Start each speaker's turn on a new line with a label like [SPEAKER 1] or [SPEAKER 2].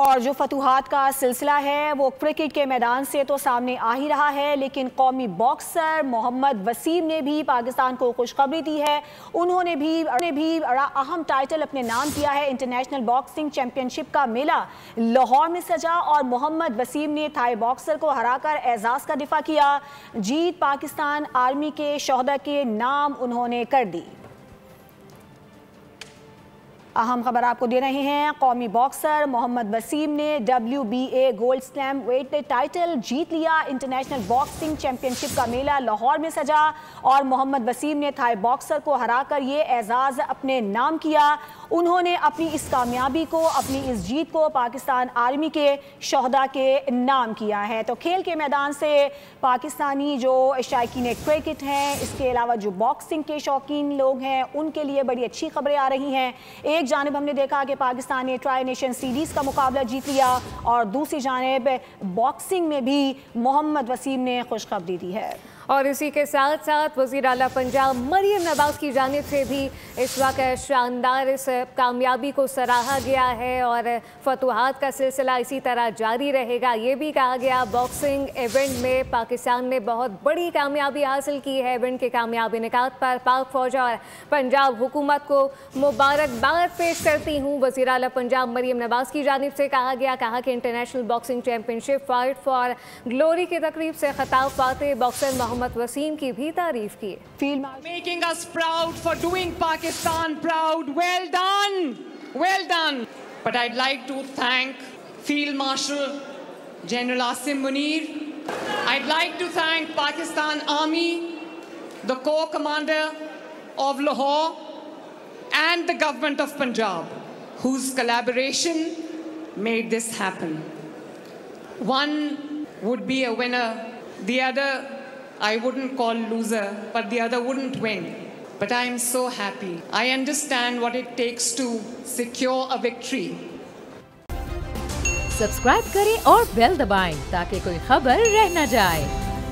[SPEAKER 1] और जो फतूहात का सिलसिला है वो क्रिकेट के मैदान से तो सामने आ ही रहा है, लेकिन कौमी बॉक्सर मोहम्मद वसीम ने भी पाकिस्तान को खुशखबरी दी है। उन्होंने भी बड़ा अहम टाइटल अपने नाम किया है। इंटरनेशनल बॉक्सिंग चैंपियनशिप का मेला लाहौर में सजा और मोहम्मद वसीम ने थाई बॉक्सर को हराकर एजाज का दिफा किया। जीत पाकिस्तान आर्मी के शोहदा के नाम उन्होंने कर दी। अहम खबर आपको दे रहे हैं। कौमी बॉक्सर मोहम्मद वसीम ने WBA gold slam weight title जीत लिया। इंटरनेशनल बॉक्सिंग चैंपियनशिप का मेला लाहौर में सजा और मोहम्मद वसीम ने थाई बॉक्सर को हराकर ये एजाज अपने नाम किया। उन्होंने अपनी इस कामयाबी को, अपनी इस जीत को पाकिस्तान आर्मी के शोहदा के नाम किया है। तो खेल के मैदान से पाकिस्तानी जो शायकीन क्रिकेट हैं, इसके अलावा जो बॉक्सिंग के शौकीन लोग हैं, उनके लिए बड़ी अच्छी खबरें आ रही हैं। एक जानिब हमने देखा कि पाकिस्तान ने ट्राई नेशन सीरीज का मुकाबला जीत लिया और दूसरी जानिब बॉक्सिंग में भी मोहम्मद वसीम ने खुशखबरी दी है।
[SPEAKER 2] और इसी के साथ साथ वज़ीर आला पंजाब मरियम नवाज़ की जानिब से भी इस वक्त शानदार इस कामयाबी को सराहा गया है और फतूहात का सिलसिला इसी तरह जारी रहेगा। ये भी कहा गया बॉक्सिंग इवेंट में पाकिस्तान ने बहुत बड़ी कामयाबी हासिल की है। इवेंट के कामयाब इनेकाद पर पाक फौज और पंजाब हुकूमत को मुबारकबाद पेश करती हूँ। वज़ीर आला पंजाब मरियम नवाज़ की जानिब से कहा कि international boxing championship fight for glory की तकरीब से खिताब पाते बॉक्सर मोहम्मद वसीम की भी तारीफ की।
[SPEAKER 3] Making us proud for doing Pakistan proud. Well done, well done. But I'd like to thank Field Marshal General Asim Munir. I'd like to thank Pakistan Army, the Corps Commander of Lahore, and the government of Punjab, whose collaboration made this happen. One would be a winner, the other I wouldn't call loser, but the other wouldn't win. But I am so happy. I understand what it takes to secure a victory.
[SPEAKER 4] Subscribe करें और bell दबाएं ताकि कोई खबर रह न जाए।